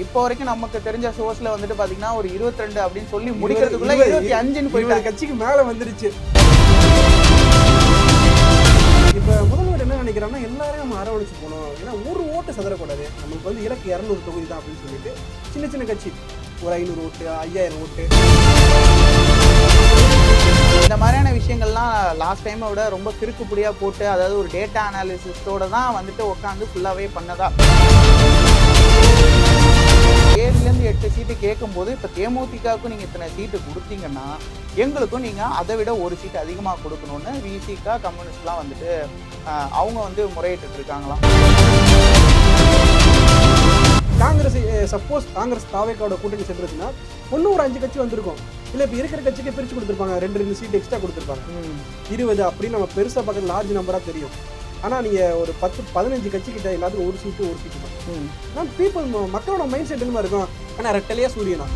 இப்போ வரைக்கும் நமக்கு தெரிஞ்ச சோர்ஸ்ல வந்துட்டு பாத்தீங்கன்னா ஒரு 22 அப்படின்னு சொல்லி முடிக்கிறதுக்குள்ள 25ன்னு போயிட்டு கட்சிக்கு மேல வந்துருச்சு. இப்ப முதல்வர் என்ன நினைக்கிறாங்கன்னா எல்லாரையும் நம்ம அரவணைச்சு போகணும், ஏன்னா ஒரு ஓட்டு சதறக்கூடாது, நமக்கு வந்து இலக்கு 200 தொகுதி தான் அப்படின்னு சொல்லிட்டு சின்ன சின்ன கட்சி ஒரு 500 ஓட்டு 5000 ஓட்டு இந்த மாதிரியான விஷயங்கள்லாம் லாஸ்ட் டைமை விட ரொம்ப கிறுக்குப்படியா போட்டு, அதாவது ஒரு டேட்டா அனாலிசிஸோட தான் வந்துட்டு உட்காந்து ஃபுல்லாவே பண்ணதா. 7லேருந்து 8 சீட்டு கேட்கும்போது இப்போ தேமுதிகவுக்கும் நீங்கள் இத்தனை சீட்டு கொடுத்தீங்கன்னா எங்களுக்கும் நீங்கள் அதை விட ஒரு சீட்டு அதிகமாக கொடுக்கணும்னு விசிகா கம்யூனிஸ்ட்லாம் வந்துட்டு அவங்க வந்து முறையிட்டு இருக்காங்களாம். காங்கிரஸ் சப்போஸ் காங்கிரஸ் தாவேக்காவோட கூட்டணி சென்றுச்சுன்னா ஒன்றும் ஒரு 5 கட்சி வந்திருக்கும். இல்லை இப்போ இருக்கிற கட்சிக்கு பிரித்து கொடுத்துருப்பாங்க, 2 சீட்டு எக்ஸ்ட்ரா கொடுத்துருப்பாங்க, 20 அப்படின்னு நம்ம பெருசாக பார்க்குறது லார்ஜ் நம்பராக தெரியும். ஆனால் நீங்கள் ஒரு 10-15 கட்சிக்கிட்ட எல்லாத்துக்கும் ஒரு சீட்டு தான். ஆனால் பீப்புள் மக்களோட மைண்ட் செட் என்ன இருக்கும், ஆனால் ரெட்டலையா சூரியனா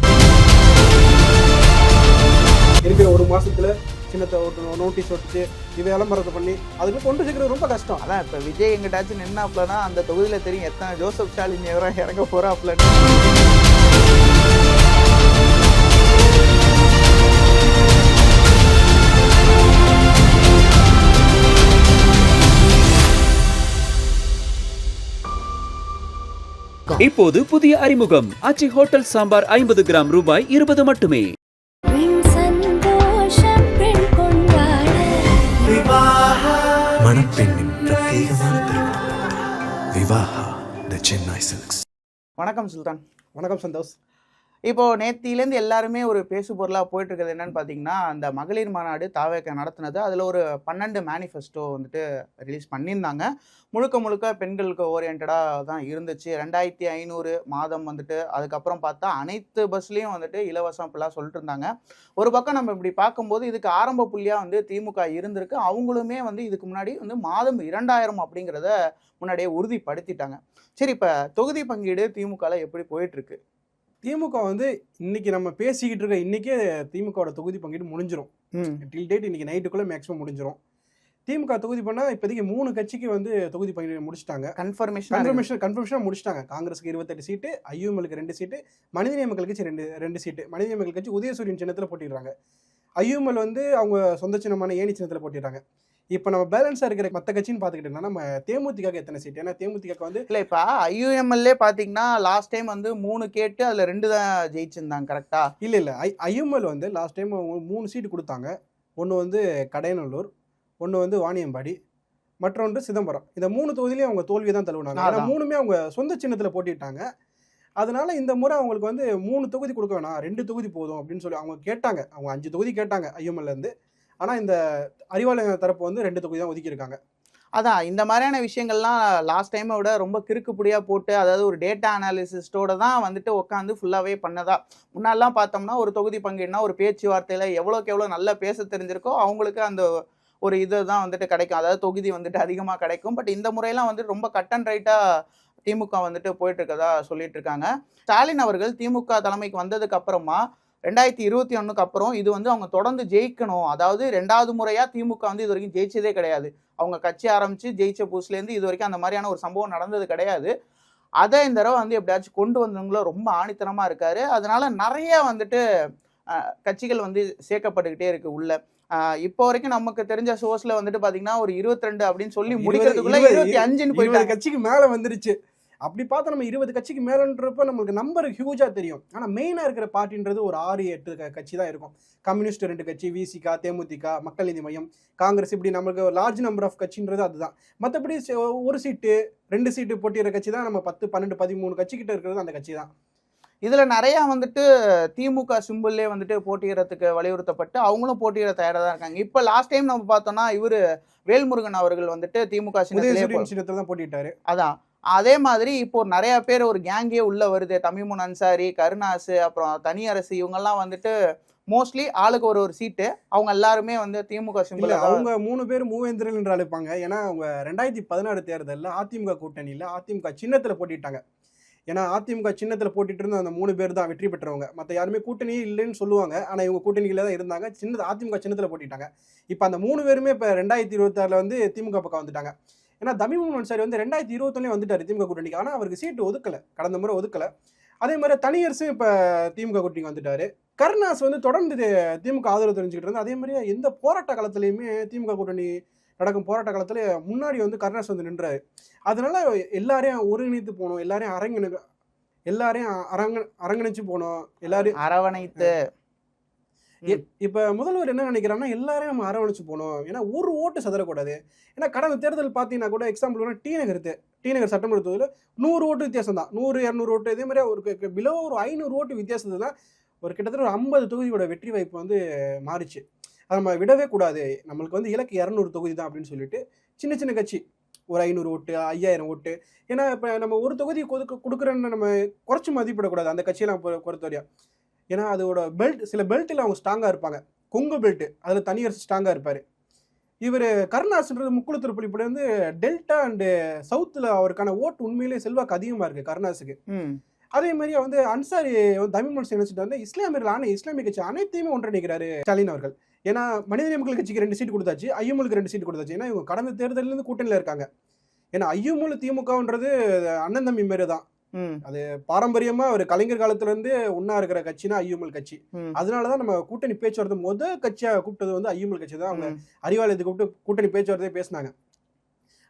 இருக்கிற ஒரு மாசத்துல சின்னத்தை ஓட்டணும், நோட்டீஸ் ஒட்டிச்சு இவை விளம்பரத்தை பண்ணி அதுக்கு கொண்டு சேர்க்கறது ரொம்ப கஷ்டம். அதான் இப்போ விஜய் எங்கிட்டாச்சும் நின்னாப்லன்னா அந்த தொகுதியில் தெரியும் எத்தனை ஜோசப் ஸ்டாலின் இறங்க போறாப்ல. இப்போது புதிய அறிமுகம் ஆச்சி ஹோட்டல் சாம்பார் 50 கிராம் ரூபாய் 20 மட்டுமே. மணப்பெண்ணின் பிரத்யேகமான திருமணம் விவாஹா தி சென்னை சில்க்ஸ். வணக்கம் சுல்தான். வணக்கம் சந்தோஷ். இப்போ நேத்திலேருந்து எல்லாருமே ஒரு பேசு பொருளாக போயிட்டு இருக்கிறது என்னன்னு பார்த்தீங்கன்னா, அந்த மகளிர் மாநாடு தாவேக நடத்துனது, அதில் ஒரு 12 மேனிஃபெஸ்டோ வந்துட்டு ரிலீஸ் பண்ணியிருந்தாங்க. முழுக்க பெண்களுக்கு ஓரியன்டாக தான் இருந்துச்சு. 2500 மாதம் வந்துட்டு, அதுக்கப்புறம் பார்த்தா அனைத்து பஸ்லேயும் வந்துட்டு இலவசம் அப்படிலாம் சொல்லிட்டு இருந்தாங்க. ஒரு பக்கம் நம்ம இப்படி பார்க்கும்போது இதுக்கு ஆரம்ப புள்ளியாக வந்து திமுக இருந்திருக்கு. அவங்களுமே வந்து இதுக்கு முன்னாடி வந்து மாதம் 2000 அப்படிங்கிறத முன்னாடியே உறுதிப்படுத்திட்டாங்க. சரி, இப்போ தொகுதி பங்கீடு திமுகவில் எப்படி போயிட்டுருக்கு? திமுக வந்து இன்னைக்கு நம்ம பேசிக்கிட்டு இருக்க இன்னைக்கே திமுகவோட தொகுதி பங்கீடு முடிஞ்சிடும். டில் டேட் இன்னைக்கு நைட்டுக்குள்ள மேக்ஸிமம் முடிஞ்சிடும். திமுக தொகுதி பண்ணா இப்போதைக்கு 3 கட்சிக்கு வந்து தொகுதி பங்கீடு முடிச்சிட்டாங்க. கன்ஃபர்மேஷன் முடிச்சிட்டாங்க. காங்கிரஸுக்கு 28 சீட்டு, ஐயுஎம்எலுக்கு 2 சீட்டு, மனிதநேய மக்கள் கட்சி 2 சீட்டு. மனிதநேய மக்கள் கட்சி உதயசூரியன் சின்னத்தில் போட்டிடுறாங்க. ஐயுஎம்எல் வந்து அவங்க சொந்த சின்னமான ஏணி சின்னத்தில் போட்டிடுறாங்க. இப்போ நம்ம பேலன்ஸாக இருக்கிற மற்ற கட்சின்னு பார்த்துக்கிட்டோம்னா நம்ம தேமுதிக எத்தனை சீட்? ஏன்னா தேமுதிக வந்து இல்லை, இப்போ ஐயுஎம்எல்ஏ பார்த்தீங்கன்னா லாஸ்ட் டைம் வந்து 3 கேட்டு அதில் 2 தான் ஜெயிச்சிருந்தாங்க. கரெக்டா? இல்லை ஐயுஎம்எல் வந்து லாஸ்ட் டைம் 3 சீட்டு கொடுத்தாங்க. ஒன்று வந்து கடையநல்லூர், ஒன்று வந்து வாணியம்பாடி, மற்றொன்று சிதம்பரம். இந்த 3 தொகுதியிலையும் அவங்க தோல்வியை தான் தழுவினாங்க. ஏன்னா 3மே அவங்க சொந்த சின்னத்தில் போட்டிட்டாங்க. அதனால இந்த முறை அவங்களுக்கு வந்து 3 தொகுதி கொடுக்க வேணாம், 2 தொகுதி போதும் அப்படின்னு சொல்லி அவங்க கேட்டாங்க. அவங்க 5 தொகுதி கேட்டாங்க ஐயுஎம்எல்லேருந்து. ஆனால் இந்த அறிவாலய தரப்பு வந்து 2 தொகுதி தான் ஒதுக்கியிருக்காங்க. அதான் இந்த மாதிரியான விஷயங்கள்லாம் லாஸ்ட் டைமை விட ரொம்ப கிறுக்குப்படியாக போட்டு, அதாவது ஒரு டேட்டா அனாலிசிஸ்டோட தான் வந்துட்டு உட்காந்து ஃபுல்லாகவே பண்ணதா. முன்னாடிலாம் பார்த்தோம்னா ஒரு தொகுதி பங்கீடுனா ஒரு பேச்சுவார்த்தையில் எவ்வளோக்கு எவ்வளோ நல்லா பேச தெரிஞ்சிருக்கோ அவங்களுக்கு அந்த ஒரு இது தான் வந்துட்டு கிடைக்கும், அதாவது தொகுதி வந்துட்டு அதிகமாக கிடைக்கும். பட் இந்த முறையெல்லாம் வந்துட்டு ரொம்ப கட் அண்ட் ரைட்டாக திமுக வந்துட்டு போயிட்டு இருக்கதா சொல்லிட்டு இருக்காங்க. ஸ்டாலின் அவர்கள் திமுக தலைமைக்கு வந்ததுக்கு அப்புறமா 2021க்கு அப்புறம் இது வந்து அவங்க தொடர்ந்து ஜெயிக்கணும், அதாவது 2வது முறையாக திமுக வந்து இது வரைக்கும் ஜெயிச்சதே கிடையாது. அவங்க கட்சி ஆரம்பித்து ஜெயிச்ச புதுசுலேருந்து இது வரைக்கும் அந்த மாதிரியான ஒரு சம்பவம் நடந்தது கிடையாது. அதை இந்த தடவை வந்து எப்படியாச்சும் கொண்டு வந்தவங்களும் ரொம்ப ஆணித்தனமாக இருக்காரு. அதனால நிறைய வந்துட்டு கட்சிகள் வந்து சேர்க்கப்பட்டுக்கிட்டே இருக்கு உள்ள. இப்போ வரைக்கும் நமக்கு தெரிஞ்ச சோர்ஸ்ல வந்துட்டு பார்த்தீங்கன்னா ஒரு 22 அப்படின்னு சொல்லி முடிக்கிறதுக்குள்ள 25ன்னு போயிட்டு கட்சிக்கு மேலே வந்துருச்சு. அப்படி பார்த்தா நம்ம 20 கட்சிக்கு மேலன்றப்ப நம்மளுக்கு நம்பர் ஹியூஜாக தெரியும். ஆனால் மெயினாக இருக்கிற பார்ட்டின்றது ஒரு 6-8 கட்சி தான் இருக்கும். கம்யூனிஸ்ட் 2 கட்சி, விசிகா, தேமுதிக, மக்கள் நீதி மையம், காங்கிரஸ், இப்படி நம்மளுக்கு லார்ஜ் நம்பர் ஆஃப் கட்சின்றது அதுதான். மற்றபடி ஒரு சீட்டு 2 சீட்டு போட்டியிட கட்சி தான் நம்ம 10, 12, 13 கட்சிக்கிட்ட இருக்கிறது அந்த கட்சி தான். இதில் நிறையா வந்துட்டு திமுக சிம்பிள்லே வந்துட்டு போட்டியிடறதுக்கு வலியுறுத்தப்பட்டு அவங்களும் போட்டியிட தயாராக தான் இருக்காங்க. இப்போ லாஸ்ட் டைம் நம்ம பார்த்தோம்னா இவர் வேல்முருகன் அவர்கள் வந்துட்டு திமுக சின்னத்தில் தான் போட்டிட்டாரு. அதான் அதே மாதிரி இப்போ நிறைய பேர் ஒரு கேங்கே உள்ள வருது. தமிமுன் அன்சாரி, கருணாசு, அப்புறம் தனியரசு, இவங்கெல்லாம் வந்துட்டு மோஸ்ட்லி ஆளுக்கு ஒரு சீட்டு. அவங்க எல்லாருமே வந்து திமுக சிம்பிள். அவங்க 3 பேர் மூவேந்திரன் என்று அழைப்பாங்க. ஏன்னா அவங்க 2016 தேர்தலில் அதிமுக கூட்டணியில் அதிமுக சின்னத்தில் போட்டிட்டாங்க. ஏன்னா அதிமுக சின்னத்தில் போட்டிட்டு இருந்த அந்த 3 பேர் தான் வெற்றி பெற்றவங்க. மற்ற யாருமே கூட்டணியே இல்லைன்னு சொல்லுவாங்க. ஆனால் இவங்க கூட்டணியில் தான் இருந்தாங்க. அதிமுக சின்னத்தில் போட்டிட்டாங்க. இப்போ அந்த 3 பேருமே இப்போ 2026 வந்து திமுக பக்கம் வந்துட்டாங்க. ஏன்னா தமிமுன் அன்சாரி வந்து 2021 வந்துட்டாரு திமுக கூட்டணிக்கு. ஆனால் அவருக்கு சீட்டு ஒதுக்கலை, கடந்த முறை ஒதுக்கலை. அதே மாதிரி தனியரசும் இப்போ திமுக கூட்டணிக்கு வந்துட்டாரு. கருணாஸ் வந்து தொடர்ந்து திமுக ஆதரவு தெரிஞ்சுக்கிட்டு இருந்தா. அதே மாதிரி எந்த போராட்ட காலத்துலையுமே திமுக கூட்டணி நடக்கும் போராட்ட காலத்துல முன்னாடி வந்து கருணாஸ் வந்து நின்றாரு. அதனால எல்லாரையும் ஒருங்கிணைத்து போகணும், எல்லாரையும் அரங்கணிச்சு போகணும், எல்லாரையும் அரவணைத்து. இப்ப முதல்வர் என்ன நினைக்கிறாங்கன்னா எல்லாரையும் நம்ம அரவணைச்சு போகணும். ஏன்னா ஒரு ஓட்டு சதறக்கூடாது. ஏன்னா கடந்த தேர்தல் பார்த்தீங்கன்னா கூட எக்ஸாம்பிள் டி நகர் சட்டமன்ற தொகுதியில் 100 ஓட்டு வித்தியாசம் தான், 100-200 ஓட்டு. இதே மாதிரி ஒரு பிலோ ஒரு 500 ஓட்டு வித்தியாசத்தில் தான் ஒரு கிட்டத்தட்ட ஒரு 50 தொகுதியோட வெற்றி வாய்ப்பு வந்து மாறிச்சு. அதை நம்ம விடவே கூடாது. நம்மளுக்கு வந்து இலக்கு 200 தொகுதி தான் அப்படின்னு சொல்லிட்டு சின்ன சின்ன கட்சி ஒரு 500 ஓட்டு 5000 ஓட்டு. ஏன்னா இப்போ நம்ம ஒரு தொகுதி கொடுக்குறோன்னு நம்ம குறைச்சி மதிப்பிடக்கூடாது அந்த கட்சியெல்லாம் பொறுத்தவரையா. ஏன்னா அதோட சில பெல்ட்டில் அவங்க ஸ்ட்ராங்காக இருப்பாங்க. கொங்கு பெல்ட் அதில் தனியரசு ஸ்ட்ராங்காக இருப்பார். இவர் கருணாஸ்ன்றது முக்குள திருப்பள்ளி வந்து டெல்டா அண்டு சவுத்தில் அவருக்கான ஓட்டு உண்மையிலேயே செல்வாக்கு அதிகமாக இருக்குது கருணாஸுக்கு. அதே மாதிரி வந்து அன்சாரி தமிழ் நினைச்சிட்டு வந்து இஸ்லாமிய கட்சி அனைத்தையுமே ஒன்றிணைக்கிறாரு ஸ்டாலின் அவர்கள். ஏன்னா மனிதநேய மக்கள் கட்சிக்கு 2 சீட்டு கொடுத்தாச்சு, ஐயுமுலுக்கு 2 சீட்டு கொடுத்தாச்சு. ஏன்னா இவங்க கடந்த தேர்தலிருந்து கூட்டணியில் இருக்காங்க. ஏன்னா ஐயுமுலு திமுகன்றது அண்ணன் தம்பி மாரி தான். அது பாரம்பரியமா ஒரு கலைஞர் காலத்துல இருந்து ஒன்னா இருக்கிற கட்சினா ஐயுமல் கட்சி. அதனாலதான் நம்ம கூட்டணி பேச்சுவார்த்தை முதல் கட்சியா கூப்பிட்டது வந்து ஐயுமல் கட்சி தான். அவங்க அறிவாலயத்தை கூப்பிட்டு கூட்டணி பேச்சுவார்த்தையை பேசினாங்க.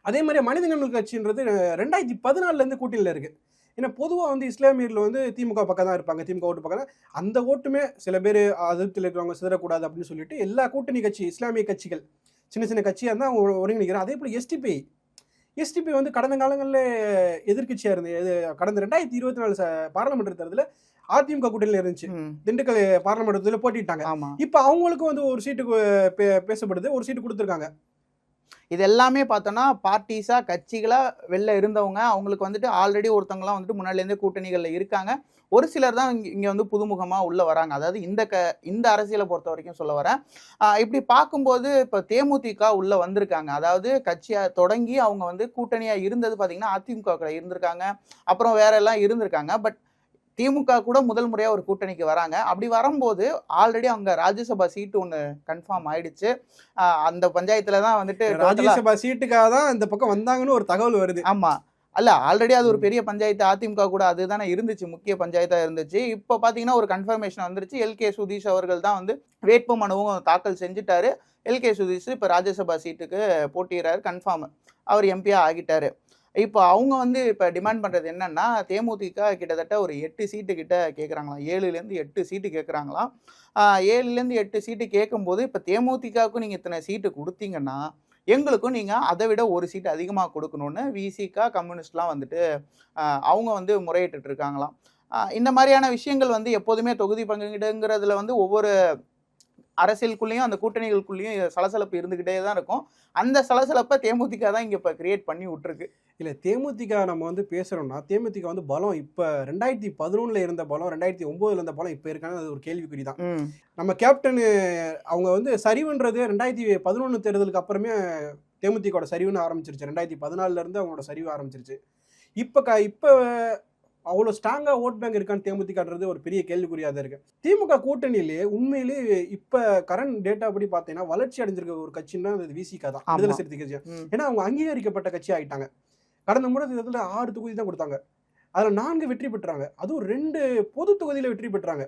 அதே மாதிரி மனிதநேய கட்சின்றது 2014 இருந்து கூட்டணியில இருக்கு. ஏன்னா பொதுவாக வந்து இஸ்லாமியர்கள் வந்து திமுக பக்கம் தான் இருப்பாங்க, திமுக ஓட்டு பக்கம் தான். அந்த ஓட்டுமே சில பேர் அதிருப்தியில் இருக்கிறவங்க சிதறக்கூடாது அப்படின்னு சொல்லிட்டு எல்லா கூட்டணி கட்சி இஸ்லாமிய கட்சிகள் சின்ன சின்ன கட்சியாக இருந்தால் அவங்க ஒருங்கிணைக்கிறாங்க. அதே போல் எஸ்டிபி வந்து கடந்த காலங்களில் எதிர்கட்சியாக இருந்தது. கடந்த 2024 பாராளுமன்ற தேர்தலில் அதிமுக கூட்டணியில் இருந்துச்சு. திண்டுக்கல் பாராளுமன்ற தேர்தலில் போட்டிட்டாங்க. இப்போ அவங்களுக்கும் வந்து ஒரு சீட்டுக்கு பேசப்படுது, ஒரு சீட்டு கொடுத்துருக்காங்க. இது எல்லாமே பார்த்தோன்னா பார்ட்டிஸா கட்சிகளா வெளில இருந்தவங்க, அவங்களுக்கு வந்துட்டு ஆல்ரெடி ஒருத்தவங்கலாம் வந்துட்டு முன்னாடிலேருந்தே கூட்டணிகளில் இருக்காங்க. ஒரு சிலர் தான் இங்கே வந்து புதுமுகமாக உள்ளே வராங்க. அதாவது இந்த அரசியலை பொறுத்த வரைக்கும் சொல்ல வரேன். இப்படி பார்க்கும்போது இப்போ தேமுதிக உள்ளே வந்திருக்காங்க. அதாவது கட்சியாக தொடங்கி அவங்க வந்து கூட்டணியாக இருந்தது பார்த்தீங்கன்னா அதிமுக இருந்திருக்காங்க, அப்புறம் வேற எல்லாம் இருந்திருக்காங்க. பட் திமுக கூட முதல் முறையாக ஒரு கூட்டணிக்கு வராங்க. அப்படி வரும்போது ஆல்ரெடி அவங்க ராஜ்யசபா சீட்டு ஒன்று கன்ஃபார்ம் ஆயிடுச்சு. அந்த பஞ்சாயத்துல தான் வந்துட்டு ராஜ்யசபா சீட்டுக்காக தான் இந்த பக்கம் வந்தாங்கன்னு ஒரு தகவல் வருது. ஆமா, அல்ல ஆல்ரெடி அது ஒரு பெரிய பஞ்சாயத்து. அதிமுக கூட அதுதானே இருந்துச்சு, முக்கிய பஞ்சாயத்தா இருந்துச்சு. இப்போ பார்த்தீங்கன்னா ஒரு கன்ஃபர்மேஷன் வந்துருச்சு. எல்கே சுதீஷ் அவர்கள் தான் வந்து வேட்பு மனுவும் தாக்கல் செஞ்சுட்டாரு. எல்கே சுதீஷ் இப்போ ராஜ்யசபா சீட்டுக்கு போட்டிடுறாரு, கன்ஃபார்ம் அவர் எம்பியா ஆகிட்டாரு. இப்போ அவங்க வந்து இப்போ டிமாண்ட் பண்ணுறது என்னன்னா, தேமுதிக கிட்டத்தட்ட ஒரு 8 சீட்டு கிட்ட கேட்குறாங்களாம். 7லேருந்து 8 சீட்டு கேட்குறாங்களாம். 7லேருந்து 8 சீட்டு கேட்கும்போது இப்போ தேமுதிகவுக்கும் நீங்கள் இத்தனை சீட்டு கொடுத்தீங்கன்னா எங்களுக்கும் நீங்கள் அதை விட ஒரு சீட்டு அதிகமாக கொடுக்கணும்னு விசிகா கம்யூனிஸ்ட்லாம் வந்துட்டு அவங்க வந்து முறையிட்டு இருக்காங்களாம். இந்த மாதிரியான விஷயங்கள் வந்து எப்போதுமே தொகுதி பங்கீடுங்கிறதுல வந்து ஒவ்வொரு அரசியலுக்குள்ளேயும் அந்த கூட்டணிகளுக்குள்ளேயும் சலசலப்பு இருந்துகிட்டே தான் இருக்கும். அந்த சலசலப்பை தேமுதிக தான் இங்கே இப்போ கிரியேட் பண்ணி விட்டுருக்கு. இல்லை, தேமுதிக நம்ம வந்து பேசுகிறோம்னா தேமுதிக வந்து பலம் இப்போ 2011 இருந்த பலம் 2009 இருந்த பலம் இப்போ இருக்கான்னு அது ஒரு கேள்விக்குறி தான். நம்ம கேப்டன் அவங்க வந்து சரிவுன்றது 2011 தேர்தலுக்கு அப்புறமே தேமுதிகோட சரிவுன்னு ஆரம்பிச்சிருச்சு. 2014 இருந்து அவங்களோட சரிவு ஆரம்பிச்சிருச்சு. இப்போ அவ்வளோ ஸ்ட்ராங்காக ஓட் பேங்க் இருக்கான்னு தேமுதிகன்றது ஒரு பெரிய கேள்விக்குறியாக தான் இருக்குது. திமுக கூட்டணியிலே உண்மையிலேயே இப்போ கரண்ட் டேட்டா படி பார்த்தீங்கன்னா வளர்ச்சி அடைஞ்சிருக்க ஒரு கட்சின்னா அது விசிகா தான், விடுதலை சிறுத்தை கட்சி. ஏன்னா அவங்க அங்கீகரிக்கப்பட்ட கட்சி ஆகிட்டாங்க. கடந்த முறை தேர்தலில் 6 தொகுதி தான் கொடுத்தாங்க, அதில் 4 வெற்றி பெற்றாங்க. அதுவும் 2 பொது தொகுதியில் வெற்றி பெற்றாங்க.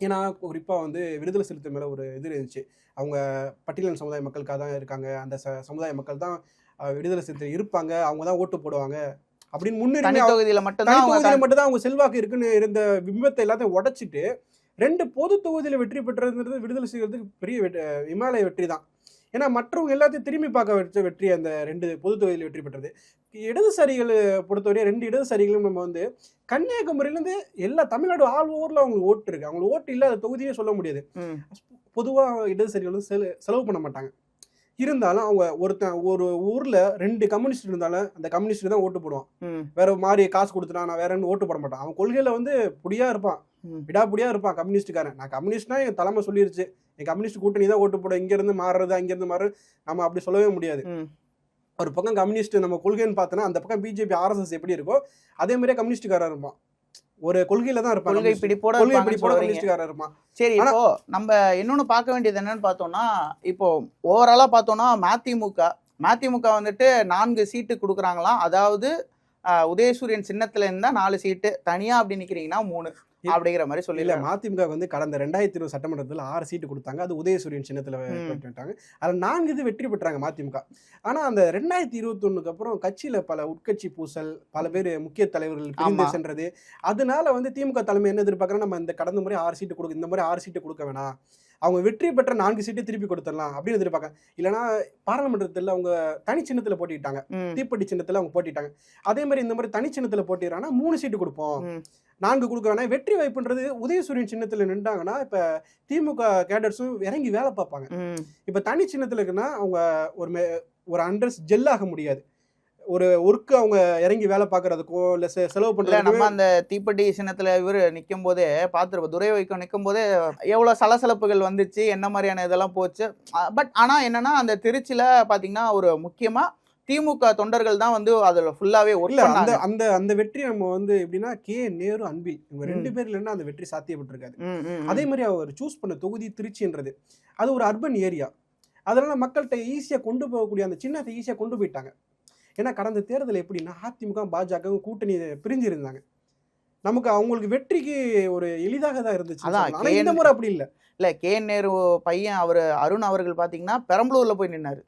ஏன்னா குறிப்பாக வந்து விடுதலை சிறுத்தை மேலே ஒரு இது இருந்துச்சு. அவங்க பட்டியலின சமுதாய மக்களுக்காக தான் இருக்காங்க, அந்த சமுதாய மக்கள் தான் விடுதலை சிறுத்தை இருப்பாங்க, அவங்க தான் ஓட்டு போடுவாங்க அப்படின்னு முன்னுரிமை தொகுதியில மட்டும்தான் அவங்க செல்வாக்கு இருக்குன்னு இருந்த பிம்பத்தை எல்லாத்தையும் உடைச்சிட்டு 2 பொது தொகுதியில வெற்றி பெற்றதுங்கிறது விடுதலை செய்வதற்கு பெரிய இமாலய வெற்றி தான். ஏன்னா மற்றவங்க எல்லாத்தையும் திரும்பி பார்க்க வச்ச வெற்றி அந்த 2 பொது தொகுதியில் வெற்றி பெற்றது. இடதுசாரிகளை பொறுத்தவரையும் 2 இடதுசாரிகளும் நம்ம வந்து கன்னியாகுமரியிலேருந்து எல்லா தமிழ்நாடு ஆல் ஓவரில் அவங்களுக்கு ஓட்டு இருக்கு. அவங்களுக்கு ஓட்டு இல்லாத தொகுதியே சொல்ல முடியாது. பொதுவாக இடதுசாரிகள் வந்து செலவு பண்ண மாட்டாங்க. இருந்தாலும் அவங்க ஒரு ஊர்ல 2 கம்யூனிஸ்ட் இருந்தாலும் அந்த கம்யூனிஸ்ட் தான் ஓட்டு போடுவான். வேற மாதிரி காசு கொடுத்துட்டான் நான் வேற ஓட்டு போட மாட்டான். அவன் கொள்கையில வந்து புடியா இருப்பான், விடாபுடியா இருப்பான் கம்யூனிஸ்டுக்காரன். நான் கம்யூனிஸ்ட்னா என் தலைமை சொல்லிருச்சு, என் கம்யூனிஸ்ட் கூட்டணி தான் ஓட்டு போட, இங்க இருந்து மாறுறது அங்க இருந்து மாறுறது நம்ம அப்படி சொல்லவே முடியாது. ஒரு பக்கம் கம்யூனிஸ்ட் நம்ம கொள்கைன்னு பார்த்தோன்னா அந்த பக்கம் பிஜேபி RSS எப்படி இருக்கோ அதே மாதிரியே கம்யூனிஸ்டுக்காரன் இருப்பான். ஒரு கொள்கையில தான் இருப்பான், கொள்கை பிடிப்போட கம்யூனிஸ்டுக்காரன் இருப்பான். சரி, இப்போ நம்ம இன்னொன்னு பார்க்க வேண்டியது என்னன்னு பார்த்தோம்னா, இப்போ ஓவராலா பார்த்தோம்னா மதிமுக வந்துட்டு 4 சீட்டு கொடுக்குறாங்களாம். அதாவது உதயசூரியன் சின்னத்துல இருந்தா 4 சீட்டு, தனியா அப்படி நிக்கிறீங்கன்னா 3 அப்படிங்கிற மாதிரி இல்ல சொல்லி மதிமுக வந்து கடந்த 2020 சட்டமன்றத்தில் 6 சீட்டு கொடுத்தாங்க. அது உதயசூரியன் சின்னத்துல பெற்றுட்டாங்க. அதுல 4 இது வெற்றி பெற்றாங்க மதிமுக. ஆனா அந்த 2021க்கு அப்புறம் கட்சியில பல உட்கட்சி பூசல், பல பேர் முக்கிய தலைவர்கள் பிரிந்து சென்றது. அதனால வந்து திமுக தலைமை என்ன எதிர்பார்க்கறா, நம்ம இந்த கடந்த முறை 6 சீட்டு கொடுக்க, இந்த முறை 6 சீட்டு கொடுக்க வேணாம், அவங்க வெற்றி பெற்ற 4 சீட்டு திருப்பி கொடுத்துடலாம் அப்படின்னு எதிர்பார்க்க. இல்லைன்னா பாராளுமன்றத்தில் அவங்க தனி சின்னத்துல போட்டிட்டாங்க, தீப்பெட்டி சின்னத்துல அவங்க போட்டிட்டாங்க. அதே மாதிரி இந்த மாதிரி தனி சின்னத்துல போட்டிடுறாங்கன்னா 3 சீட்டு கொடுப்போம், 4 கொடுக்க வேணாம். வெற்றி வாய்ப்புன்றது உதயசூரியன் சின்னத்துல நின்றாங்கன்னா இப்ப திமுக கேடர்ஸும் இறங்கி வேலை பார்ப்பாங்க. இப்ப தனி சின்னத்துல இருக்குன்னா அவங்க ஒரு அண்டர்ஸ் ஜெல் ஆக முடியாது. ஒரு ஒர்க்கு அவங்க இறங்கி வேலை பார்க்கறதுக்கோ இல்ல செலவு பண்றது. நம்ம அந்த தீப்பெட்டி சின்னத்துல இவர் நிற்கும் போதே பார்த்துருப்போம், துரை வைக்கம் நிற்கும் போதே எவ்வளவு சலசலப்புகள் வந்துச்சு, என்ன மாதிரியான இதெல்லாம் போச்சு. பட் ஆனா என்னன்னா அந்த திருச்சியில பாத்தீங்கன்னா ஒரு முக்கியமா திமுக தொண்டர்கள் தான் வந்து அதுல ஃபுல்லாவே அந்த அந்த அந்த வெற்றி நம்ம வந்து எப்படின்னா நேரு அன்பில் இவங்க 2 பேர் இல்லைன்னா அந்த வெற்றி சாத்தியப்பட்டிருக்காது. அதே மாதிரி அவர் சூஸ் பண்ண தொகுதி திருச்சின்றது அது ஒரு அர்பன் ஏரியா. அதனால மக்கள்கிட்ட ஈஸியா கொண்டு போகக்கூடிய அந்த சின்னத்தை ஈஸியா கொண்டு போயிட்டாங்க. ஏன்னா கடந்த தேர்தல் எப்படின்னா அதிமுக பாஜக கூட்டணி பிரிஞ்சு இருந்தாங்க. நமக்கு அவங்களுக்கு வெற்றிக்கு ஒரு எளிதாக தான் இருந்துச்சு. ஆனா இந்த முறை அப்படி இல்ல. நேரு பையன் அவர் அருண் அவர்கள் பாத்தீங்கன்னா பெரம்பலூர்ல போய் நின்னாரு.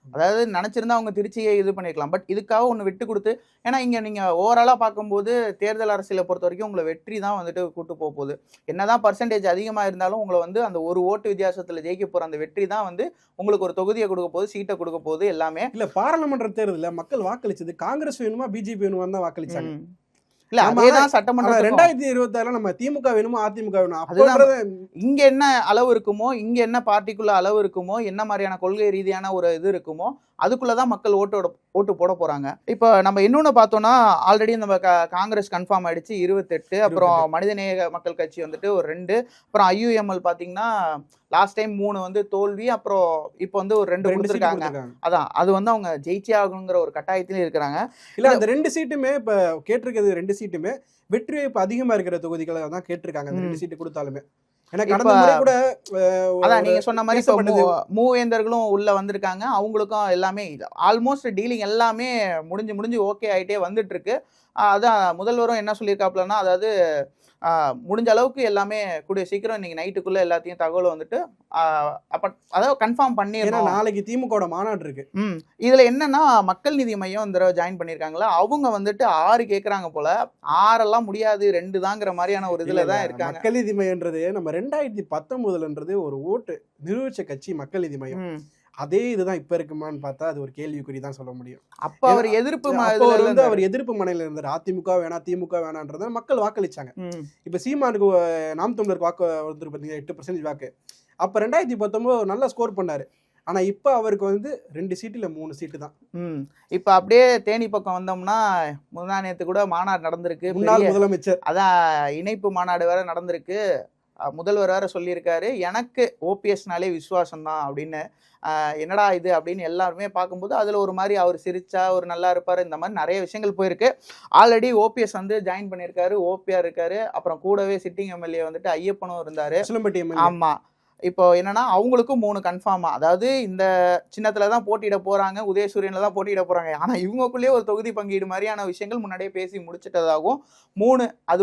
அதாவது நினைச்சிருந்தா அவங்க திருச்சியை இது பண்ணிருக்கலாம். பட் இதுக்காக ஒன்று விட்டு கொடுத்து, ஏன்னா இங்க நீங்க ஓவராலா பார்க்கும்போது தேர்தல் அரசியலை பொறுத்த வரைக்கும் உங்களை வெற்றி தான் வந்துட்டு கூட்டு போக போகுது. என்னதான் பர்சன்டேஜ் அதிகமா இருந்தாலும் உங்களை வந்து அந்த ஒரு ஓட்டு வித்தியாசத்துல ஜெயிக்க போற அந்த வெற்றி தான் வந்து உங்களுக்கு ஒரு தொகுதியை கொடுக்க போகுது, சீட்டை கொடுக்க போகுது. எல்லாமே இல்ல பாராளுமன்ற தேர்தலில் மக்கள் வாக்களிச்சது காங்கிரஸ் வேணுமா பிஜேபி வேணுமா தான் வாக்களிச்சாங்க. இல்ல அதேதான் சட்டமன்ற 2026 நம்ம திமுக வேணுமா அதிமுக வேணும். இங்க என்ன அளவு இருக்குமோ, இங்க என்ன பார்ட்டிக்குள்ள அளவு இருக்குமோ, என்ன மாதிரியான கொள்கை ரீதியான ஒரு இது இருக்குமோ அதுக்குள்ளதான் மக்கள் ஓட்டு போட போறாங்க. இப்போ நம்ம இன்னொன்னு பார்த்தோம்னா ஆல்ரெடி நம்ம காங்கிரஸ் கன்ஃபார்ம் ஆயிடுச்சு 28, அப்புறம் மனிதநேய மக்கள் கட்சி வந்துட்டு ஒரு 2, அப்புறம் IUML பாத்தீங்கன்னா லாஸ்ட் டைம் 3 வந்து தோல்வி, அப்புறம் இப்போ வந்து ஒரு 2 கொடுத்துருக்காங்க. அதான் அது வந்து அவங்க ஜெயிச்சே ஆகணுங்கிற ஒரு கட்டாயத்திலே இருக்கிறாங்க. இல்ல அந்த 2 சீட்டுமே இப்ப கேட்டிருக்கிறது 2 சீட்டுமே வெற்றி வாய்ப்பு அதிகமா இருக்கிற தொகுதிகளை தான் கேட்டிருக்காங்க. அந்த 2 சீட்டு கொடுத்தாலுமே அதான் நீங்க சொன்ன மாதிரி மூவேந்தர்களும் உள்ள வந்திருக்காங்க. அவங்களுக்கும் எல்லாமே ஆல்மோஸ்ட் டீலிங் எல்லாமே முடிஞ்சு ஓகே ஆயிட்டே வந்துட்டு இருக்கு. அதான் முதல்வரும் என்ன சொல்லியிருக்காப்லன்னா, அதாவது முடிஞ்ச அளவுக்கு எல்லாமே கூடிய சீக்கிரம் இன்னைக்கு நைட்டுக்குள்ள எல்லாத்தையும் தகவல் வந்துட்டு அதாவது கன்ஃபார்ம் பண்ணிடணும். நாளைக்கு திமுக மாநாடு இருக்கு. இதுல என்னன்னா மக்கள் நீதி மையம் இந்த தடவை ஜாயின் பண்ணிருக்காங்களா, அவங்க வந்துட்டு 6 கேக்குறாங்க போல. 6 எல்லாம் முடியாது, 2 தாங்கிற மாதிரியான ஒரு இதுலதான் இருக்காங்க. மக்கள் நீதி மையம்ன்றது நம்ம 2019 ஒரு ஓட்டு நிரூபிச்ச கட்சி மக்கள் நீதி மையம். அதே இதுதான் இப்ப இருக்குமான்னு பார்த்தா அது ஒரு கேள்விக்குறி தான் சொல்ல முடியும். அப்ப அவர் எதிர்ப்பு அவர் எதிர்ப்பு மனையில இருந்தார். அதிமுக வேணா திமுக வேணான்றத மக்கள் வாக்களிச்சாங்க. இப்ப சீமானுக்கு நாம் தமிழருக்கு வாக்கு வந்து பாத்தீங்கன்னா 8% வாக்கு. அப்ப 2019 நல்ல ஸ்கோர் பண்ணாரு. ஆனா இப்ப அவருக்கு வந்து 2 சீட்டுல 3 சீட்டு தான். இப்ப அப்படியே தேனி பக்கம் வந்தோம்னா முந்தா நேத்து கூட மாநாடு நடந்திருக்கு. முன்னாள் முதலமைச்சர் அதான் இணைப்பு மாநாடு வேற நடந்திருக்கு. முதல்வர் வேற சொல்லியிருக்காரு, எனக்கு ஓபிஎஸ்னாலே விசுவாசம் தான் அப்படின்னு. என்னடா இது அப்படின்னு எல்லாருமே பார்க்கும்போது அதில் ஒரு மாதிரி அவர் சிரிச்சா ஒரு நல்லா இருப்பார், இந்த மாதிரி நிறைய விஷயங்கள் போயிருக்கு. ஆல்ரெடி ஓபிஎஸ் வந்து ஜாயின் பண்ணியிருக்காரு, ஓபிஆர் இருக்காரு, அப்புறம் கூடவே சிட்டிங் எம்எல்ஏ வந்துட்டு ஐயப்பனும் இருந்தாரு. ஆமா, இப்போ என்னன்னா அவங்களுக்கும் 3 கன்ஃபார்மா, அதாவது இந்த சின்னத்துல தான் போட்டியிட போறாங்க, உதயசூரியன்ல தான் போட்டியிட போறாங்க. ஆனா இவங்களுக்குள்ளேயே ஒரு தொகுதி பங்கீடு மாதிரியான விஷயங்கள் முன்னாடியே பேசி முடிச்சிட்டதாகவும் 3 அது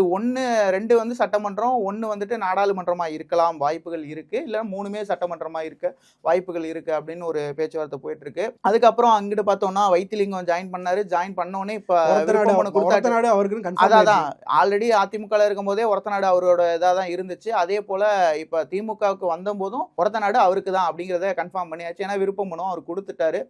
2 வந்து சட்டமன்றம், 1 வந்துட்டு நாடாளுமன்றமா இருக்கலாம் வாய்ப்புகள் இருக்கு, இல்ல 3மே சட்டமன்றமா இருக்க வாய்ப்புகள் இருக்கு அப்படின்னு ஒரு பேச்சுவார்த்தை போயிட்டு இருக்கு. அதுக்கப்புறம் அங்கிட்டு பார்த்தோம்னா வைத்திலிங்கம் ஜாயின் பண்ணாரு. ஜாயின் பண்ணோடனே இப்ப அதான் ஆல்ரெடி அதிமுக இருக்கும் போதே ஒரத்தநாடு அவரோட இதாதான் இருந்துச்சு. அதே போல இப்ப திமுகவுக்கு வந்தபோதும் ஒரத்தநாடு அவருக்கு தான் அப்படிங்கிறத கன்ஃபார்ம் பண்ணியாச்சு. ஏன்னா விருப்பம் பண்ணும் அவர் கொடுத்துட்டாரு.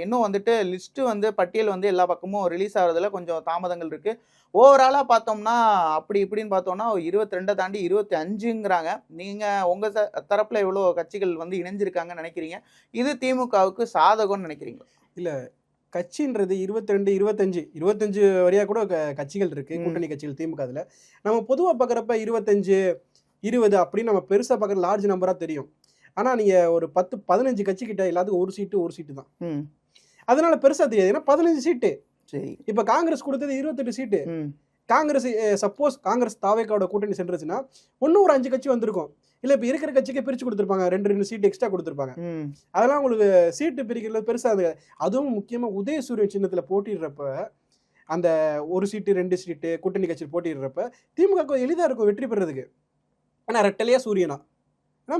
இன்னும் வந்துட்டு லிஸ்ட் வந்து பட்டியல் வந்து எல்லா பக்கமும் ரிலீஸ் ஆகிறதுல கொஞ்சம் தாமதங்கள் இருக்கு. ஓவராலாக பார்த்தோம்னா அப்படி இப்படின்னு பார்த்தோம்னா 22 தாண்டி 25ங்கிறாங்க. நீங்க உங்க தரப்புல எவ்வளோ கட்சிகள் வந்து இணைஞ்சிருக்காங்கன்னு நினைக்கிறீங்க? இது திமுகவுக்கு சாதகம்னு நினைக்கிறீங்களா? இல்ல கட்சின்றது 22 25 வரையா கூட கட்சிகள் இருக்கு, கூட்டணி கட்சிகள் திமுக. அதுல நம்ம பொதுவாக பார்க்குறப்ப 25 20 அப்படின்னு நம்ம பெருசா பார்க்குற லார்ஜ் நம்பரா தெரியும். ஆனா நீங்க ஒரு 10-15 கட்சி கிட்ட எல்லாத்துக்கும் ஒரு சீட்டு தான். அதனால பெருசா தெரியாது. ஏன்னா 15 சீட்டு. இப்ப காங்கிரஸ் கொடுத்தது 28 சீட்டு. காங்கிரஸ் சப்போஸ் காங்கிரஸ் தாவேக்காவோட கூட்டணி சென்றுச்சுன்னா இன்னும் ஒரு 5 கட்சி வந்திருக்கும். இல்ல இப்ப இருக்கிற கட்சிக்கே பிரிச்சு கொடுத்துருப்பாங்க, 2 சீட்டு எக்ஸ்ட்ரா கொடுத்துருப்பாங்க. அதெல்லாம் உங்களுக்கு சீட்டு பிரிக்கிறது பெருசா இருந்தது. அதுவும் முக்கியமா உதயசூரியன் சின்னத்துல போட்டிடுறப்ப அந்த ஒரு சீட்டு 2 சீட்டு கூட்டணி கட்சி போட்டிடுறப்ப திமுக எளிதாக இருக்கும் வெற்றி பெறதுக்கு. ஆனால் ரெட்டலையா சூரியனா, ஏன்னா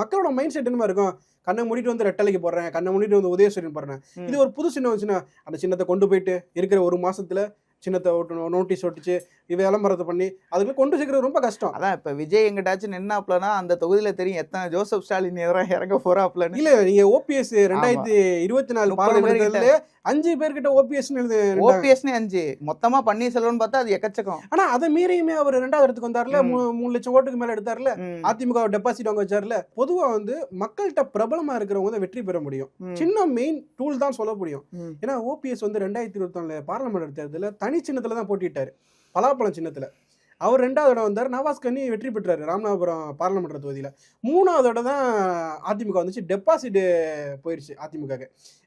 மக்களோட மைண்ட் செட் என்னமா இருக்கும், கண்ணை மூடிட்டு வந்து ரெட்டலைக்கு போடுறேன், கண்ணை மூடிட்டு வந்து உதயசூரியன் போடுறேன். இது ஒரு புது சின்னம் வந்துச்சுன்னா அந்த சின்னத்தை கொண்டு போயிட்டு இருக்கிற ஒரு மாசத்துல சின்னத்தை ஓட்டணும், நோட்டீஸ் ஒட்டிச்சு விளம்பரத்தை பண்ணி அதுக்குள்ள கொண்டு சேர்க்கறது ரொம்ப கஷ்டம். அதான் இப்ப விஜய் எங்கிட்டாச்சும் நின்னாப்லன்னா அந்த தொகுதியில தெரியும் எத்தனை ஜோசப் ஸ்டாலின் எதிராக இறங்க போறாப்லன்னு. இல்ல நீங்க ஓபிஎஸ் 2024 பாராளுமன்றத்துல 5 பேர்கிட்ட ஓபிஎஸ்னு 5 மொத்தமா பன்னீர்செல்வம் பார்த்தா அது எக்கச்சக்கம். ஆனா அதை மீறியுமே அவர் 2வது இடத்துக்கு வந்தாருல, 3 லட்சம் ஓட்டுக்கு மேல எடுத்தாருல, அதிமுக டெபாசிட் வாங்க வச்சாருல. பொதுவா வந்து மக்கள்கிட்ட பிரபலமா இருக்கிறவங்க தான் வெற்றி பெற முடியும். சின்ன மெயின் டூல் தான் சொல்ல முடியும். ஏன்னா ஓபிஎஸ் வந்து 2024 பாராளுமன்ற தேர்தலில் தனி சின்னத்துல தான் போட்டிட்டாரு, பலாப்பழம் சின்னத்துல. அவர் 2வது இடம் வந்தார், நவாஸ் கனி வெற்றி பெற்றாரு ராமநாதபுரம் பாராளுமன்ற தொகுதியில். 3வது இடம் தான் அதிமுக வந்துச்சு, டெபாசிட் போயிடுச்சு அதிமுக.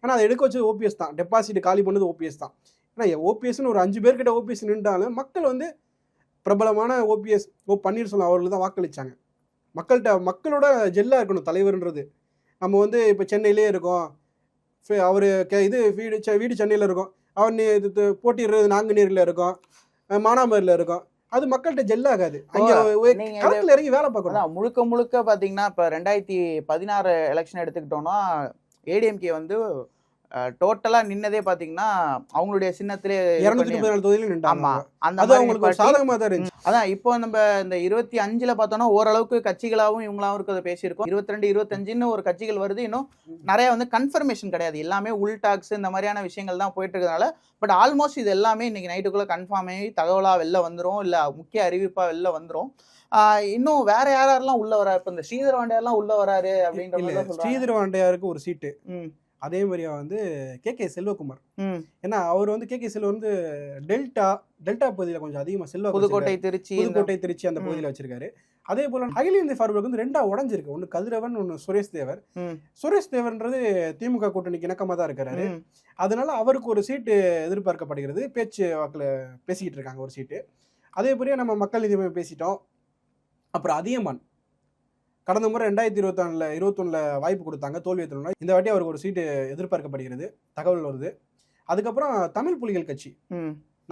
ஏன்னா அதை எடுக்க வச்சது ஓபிஎஸ் தான், டெபாசிட் காலி பண்ணது ஓபிஎஸ் தான். ஏன்னா ஓபிஎஸ்ன்னு ஒரு 5 பேர்கிட்ட ஓபிஎஸ் நின்றாலும் மக்கள் வந்து பிரபலமான ஓபிஎஸ் பன்னீர்செல்வம் அவர்களுக்கு தான் வாக்களிச்சாங்க. மக்களோட ஜெல்லாக இருக்கணும் தலைவர்ன்றது. நம்ம வந்து இப்போ சென்னையிலே இருக்கோம், அவர் வீடு சென்னையில் இருக்கோம், அவர் போட்டிடுறது நாங்குநேரில் இருக்கோம், மானாமரியில் இருக்கோம். அது மக்கள்கிட்ட ஜெல்லாகாது. களத்துல இறங்கி வேலை பார்க்கணும். முழுக்க பாத்தீங்கன்னா இப்ப 2016 எலெக்ஷன் எடுத்துக்கிட்டோம்னா ஏடிஎம்கே வந்து டோட்டலா நின்னதே பாத்தீங்கன்னா அவங்களுடைய சின்னத்திலே 234 தொகுதியில நின்றாங்க. அந்த அவங்களுக்கு சாதகமா தான் இருந்துச்சு. அதான் இப்போ நம்ம இந்த 25ல பார்த்தோம்னா ஓரளவுக்கு கட்சிகளாகவும் இவங்களாவும் இருக்கிறத பேசியிருக்கோம். 22, 25ன்னு ஒரு கட்சிகள் வருது. இன்னும் நிறைய வந்து கன்ஃபர்மேஷன் கிடையாது, எல்லாமே உள் டாக்ஸ் இந்த மாதிரியான விஷயங்கள் தான் போயிட்டு இருக்கிறதுனால. பட் ஆல்மோஸ்ட் இது எல்லாமே இன்னைக்கு நைட்டுக்குள்ள கன்ஃபார்ம் ஆகி தகவலா வெளில வந்துடும், இல்ல முக்கிய அறிவிப்பா வெளில வந்துடும். இன்னும் வேற யாரெல்லாம் உள்ள வரா, இப்ப இந்த ஸ்ரீதர் வாண்டையாரெல்லாம் உள்ள வராரு அப்படின்ற மாதிரி சொல்றாங்க. ஸ்ரீதர் வாண்டையாருக்கு ஒரு சீட்டு, அதே மாதிரியா வந்து கே செல்வகுமார். ஏன்னா அவர் வந்து கே செல்வம் வந்து டெல்டா பகுதியில் கொஞ்சம் அதிகமாக புதுக்கோட்டை திருச்சி அந்த பகுதியில் வச்சிருக்காரு. அதே போல அகில இந்திய ஃபார்வர்டுக்கு வந்து 2ஆ உடஞ்சிருக்கு. ஒன்று கதிரவன், ஒன்று சுரேஷ் தேவர்ன்றது திமுக கூட்டணிக்கு இணக்கமாக தான் இருக்கிறாரு. அதனால அவருக்கு ஒரு சீட்டு எதிர்பார்க்கப்படுகிறது. பேச்சு வாக்கில் பேசிக்கிட்டு இருக்காங்க ஒரு சீட்டு. அதே போலயே நம்ம மக்கள் நீதி மையம் பேசிட்டோம். அப்புறம் அதியமான் கடந்த முறை 2021 வாய்ப்பு கொடுத்தாங்க, தோல்வியை தோல்வி. இந்த வாட்டி அவருக்கு ஒரு சீட்டு எதிர்பார்க்கப்படுகிறது, தகவல் வருது. அதுக்கப்புறம் தமிழ் புலிகள் கட்சி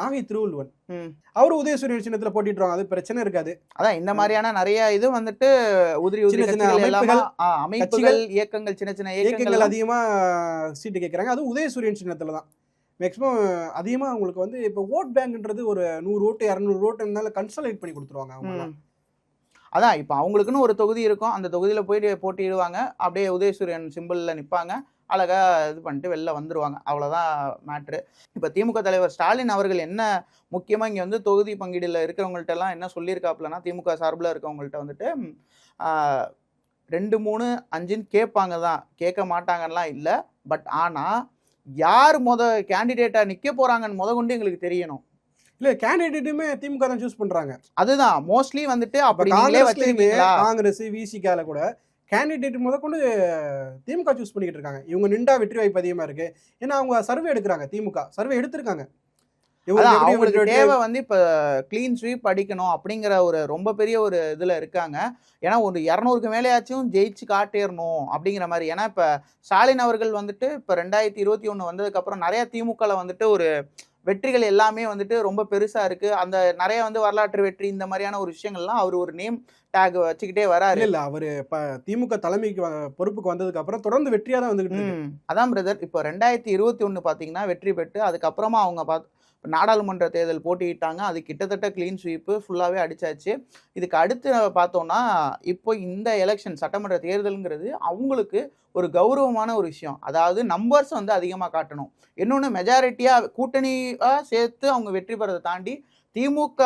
நாகை திருவள்ளுவன், அவரு உதயசூரியன் சின்னத்துல போட்டிட்டுருவாங்க, அது பிரச்சனை இருக்காது. அதான் இந்த மாதிரியான நிறைய இது வந்துட்டு அமைப்புகள் இயக்கங்கள், சின்ன இயக்கங்கள் அதிகமா சீட்டு கேட்கறாங்க. அது உதயசூரியன் சின்னத்துல தான் மேக்ஸிமம் அதிகமா. அவங்களுக்கு வந்து இப்போ ஓட் பேங்க்ன்றது ஒரு 100 ஓட்டு 200 ஓட்டுனால கன்சல்டேட் பண்ணி கொடுத்துருவாங்க அவங்க. அதான் இப்போ அவங்களுக்குன்னு ஒரு தொகுதி இருக்கும், அந்த தொகுதியில் போயிட்டு போட்டிடுவாங்க, அப்படியே உதயசூரியன் சிம்பிளில் நிற்பாங்க, அழகாக இது பண்ணிட்டு வெளில வந்துடுவாங்க, அவ்வளோதான் மேட்ரு. இப்போ திமுக தலைவர் ஸ்டாலின் அவர்கள் என்ன முக்கியமாக இங்கே வந்து தொகுதி பங்கீடில் இருக்கிறவங்கள்ட்ட எல்லாம் என்ன சொல்லியிருக்காப்புலன்னா, திமுக சார்பில் இருக்கவங்கள்ட்ட வந்துட்டு 2, 3, 5ன்னு கேட்பாங்க தான், கேட்க மாட்டாங்கலாம் இல்லை. பட் ஆனால் யார் கேண்டிடேட்டாக நிற்க போகிறாங்கன்னு கொண்டு எங்களுக்கு தெரியணும். இல்ல கேண்டிடேட்டுமே திமுக தான் சூஸ் பண்றாங்க. அதுதான் மோஸ்ட்லி வந்துட்டு அப்படி காங்கிரஸ் விசிகால கூட கேண்டிடேட் கொண்டு திமுக சூஸ் பண்ணிக்கிட்டு இருக்காங்க. இவங்க நின்றா வெற்றி வாய்ப்பு அதிகமா இருக்கு. ஏன்னா அவங்க சர்வே எடுக்கிறாங்க, திமுக சர்வே எடுத்திருக்காங்க. அவங்களுக்கு தேவை வந்து இப்ப கிளீன் ஸ்வீப் அடிக்கணும் அப்படிங்கிற ஒரு ரொம்ப பெரிய ஒரு இதுல இருக்காங்க. ஏன்னா ஒரு 200க்கு மேலேயாச்சும் ஜெயிச்சு காட்டிடணும் அப்படிங்கிற மாதிரி. ஏன்னா இப்ப ஸ்டாலின் அவர்கள் வந்துட்டு இப்ப 2021 வந்ததுக்கு அப்புறம் நிறைய திமுகல வந்துட்டு ஒரு வெற்றிகள் எல்லாமே வந்துட்டு ரொம்ப பெருசா இருக்கு. அந்த நிறைய வந்து வரலாற்று வெற்றி இந்த மாதிரியான ஒரு விஷயங்கள்லாம் அவர் ஒரு நேம் டேக் வச்சுக்கிட்டே வராரு. இல்ல அவரு திமுக தலைமைக்கு பொறுப்புக்கு வந்ததுக்கு அப்புறம் தொடர்ந்து வெற்றியா தான் வந்துகிட்டு. அதான் பிரதர், இப்போ 2021 பாத்தீங்கன்னா வெற்றி பெற்று அதுக்கப்புறமா அவங்க நாடாளுமன்ற தேர்தல் போட்டிட்டாங்க, அது கிட்டத்தட்ட கிளீன் ஸ்வீப்பு ஃபுல்லாகவே அடிச்சாச்சு. இதுக்கு அடுத்து பார்த்தோம்னா இப்போ இந்த எலெக்ஷன் சட்டமன்ற தேர்தலுங்கிறது அவங்களுக்கு ஒரு கௌரவமான ஒரு விஷயம். அதாவது நம்பர்ஸ் வந்து அதிகமாக காட்டணும். இன்னொன்று மெஜாரிட்டியாக கூட்டணியாக சேர்த்து அவங்க வெற்றி பெறதை தாண்டி திமுக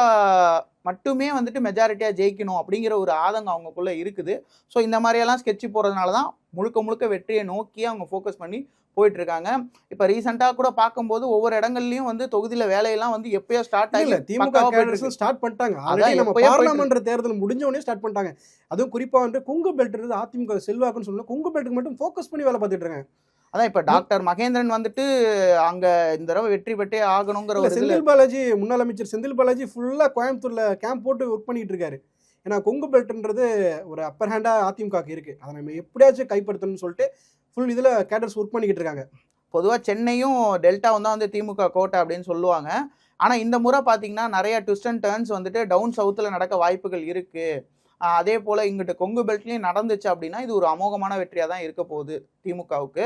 மட்டுமே வந்துட்டு மெஜாரிட்டியாக ஜெயிக்கணும் அப்படிங்கிற ஒரு ஆதங்கம் அவங்களுக்குள்ள இருக்குது. ஸோ இந்த மாதிரியெல்லாம் ஸ்கெட்சு போகிறதுனால தான் முழுக்க வெற்றியை நோக்கி அவங்க ஃபோக்கஸ் பண்ணி போயிட்டு இருக்காங்க. இப்ப ரீசெண்டா கூட பார்க்கும்போது ஒவ்வொரு இடங்கள்லயும் வந்து தொகுதியில வேலையெல்லாம் வந்து எப்பயோ ஸ்டார்ட் ஆகி திமுக ஸ்டார்ட் பண்ணிட்டாங்க. பார்லிமெண்ட் தேர்தல் முடிஞ்ச உடனே ஸ்டார்ட் பண்ணிட்டாங்க. அதுவும் குறிப்பா வந்து கொங்கு பெல்ட் அதிமுக செல்வாக்குன்னு சொல்லலாம், கொங்கு பெல்ட்டுக்கு மட்டும் ஃபோக்கஸ் பண்ணி வேலை பார்த்துட்டு இருக்காங்க. அதான் இப்ப டாக்டர் மகேந்திரன் வந்துட்டு அங்க இந்த தடவை வெற்றி பெற்றே ஆகணுங்கிற ஒரு செந்தில் பாலாஜி, முன்னாள் அமைச்சர் செந்தில் பாலாஜி ஃபுல்லா கோயம்புத்தூர்ல கேம்ப் போட்டு ஒர்க் பண்ணிட்டு இருக்காரு. ஏன்னா கொங்கு பெல்ட்ன்றது ஒரு அப்பர் ஹேண்டா அதிமுக இருக்கு, அதை நம்ம எப்படியாச்சும் கைப்படுத்தணும்னு சொல்லிட்டு ஃபுல் இதில் கேடர்ஸ் ஒர்க் பண்ணிக்கிட்டு இருக்காங்க. பொதுவாக சென்னையும் டெல்டாவும் தான் வந்து திமுக கோட்டை அப்படின்னு சொல்லுவாங்க. ஆனால் இந்த முறை பார்த்தீங்கன்னா நிறைய ட்விஸ்ட் அண்ட் டர்ன்ஸ் வந்துட்டு டவுன் சவுத்தில் நடக்க வாய்ப்புகள் இருக்குது. அதே போல் இங்கிட்ட கொங்கு பெல்ட்லேயும் நடந்துச்சு அப்படின்னா இது ஒரு அமோகமான வெற்றியாக தான் இருக்க போகுது திமுகவுக்கு.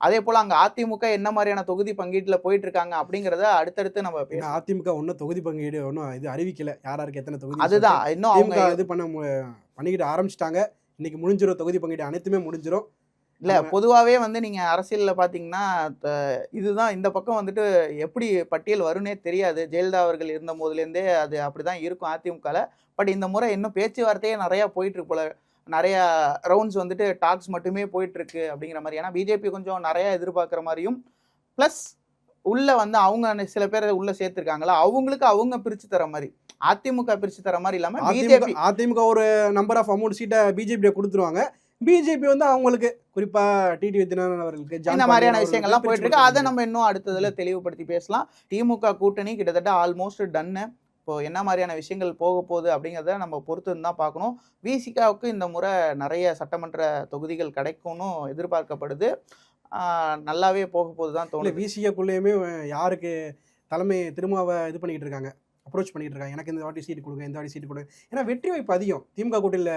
அதே போல் அங்கே அதிமுக என்ன மாதிரியான தொகுதி பங்கீட்டில் போயிட்டு இருக்காங்க அப்படிங்கிறத அடுத்தடுத்து நம்ம பேசலாம். அதிமுக ஒன்றும் தொகுதி பங்கீடு ஒன்றும் இது அறிவிக்கல, யாராருக்கு எத்தனை தொகுதி. அதுதான் இன்னும் அவங்க இது பண்ணிக்கிட்டு ஆரம்பிச்சிட்டாங்க. இன்னைக்கு முடிஞ்சிடும், தொகுதி பங்கீடு அனைத்துமே முடிஞ்சிடும். இல்லை பொதுவாகவே வந்து நீங்கள் அரசியலில் பார்த்தீங்கன்னா இதுதான் இந்த பக்கம் வந்துட்டு எப்படி பட்டியல் வரும்னே தெரியாது. ஜெயலலிதா அவர்கள் இருந்த போதுலேருந்தே அது அப்படி தான் இருக்கும் அதிமுகவில். பட் இந்த முறை இன்னும் பேச்சுவார்த்தையே நிறையா போயிட்டுருக்கு போல, நிறையா ரவுண்ட்ஸ் வந்துட்டு டாக்ஸ் மட்டுமே போயிட்டுருக்கு அப்படிங்கிற மாதிரி. ஏன்னா பிஜேபி கொஞ்சம் நிறையா எதிர்பார்க்குற மாதிரியும் ப்ளஸ் உள்ளே வந்து அவங்க சில பேர் உள்ளே சேர்த்துருக்காங்களா அவங்களுக்கு அவங்க பிரித்து தர மாதிரி, அதிமுக பிரித்து தர மாதிரி இல்லாமல் பிஜேபி அதிமுக ஒரு நம்பர் ஆஃப் அமௌண்ட் சீட்டை பிஜேபி கொடுத்துருவாங்க. பிஜேபி வந்து அவங்களுக்கு குறிப்பா டிடிவி தினகரன் அவர்களுக்கு இந்த மாதிரியான விஷயங்கள்லாம் போயிட்டு இருக்கு. அதை நம்ம இன்னும் அடுத்ததுல தெளிவுபடுத்தி பேசலாம். திமுக கூட்டணி கிட்டத்தட்ட ஆல்மோஸ்ட் டன்னு. இப்போ என்ன மாதிரியான விஷயங்கள் போக போகுது அப்படிங்கிறத நம்ம பொறுத்து தான் பார்க்கணும். விசிகாவுக்கு இந்த முறை நிறைய சட்டமன்ற தொகுதிகள் கிடைக்கும்னு எதிர்பார்க்கப்படுது. நல்லாவே போக போகுது தான் தோணுது. விசிகாக்குள்ளேயுமே யாருக்கு தலைமை திருமாவை இது பண்ணிக்கிட்டு இருக்காங்க, அப்ரோச் பண்ணிட்டு இருக்காங்க. எனக்கு இந்த வாட்டி சீட்டு கொடுங்க, இந்த வாட்டி சீட்டு கொடுங்க. ஏன்னா வெற்றி வாய்ப்பு அதிகம். திமுக கூட்டணியில்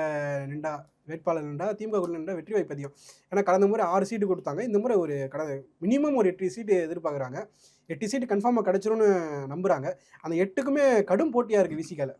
நின்றா வேட்பாளர் நின்றா திமுக கூட்டணியில் நின்றா வெற்றி வாய்ப்பு அதிகம். ஏன்னா கடந்த முறை 6 சீட்டு கொடுத்தாங்க, இந்த முறை ஒரு மினிமம் ஒரு 8 சீட்டு எதிர்பார்க்குறாங்க. 8 சீட்டு கன்ஃபார்மாக கிடைச்சிரும்னு நம்புறாங்க. அந்த 8க்குமே கடும் போட்டியாக இருக்குது விசிகால.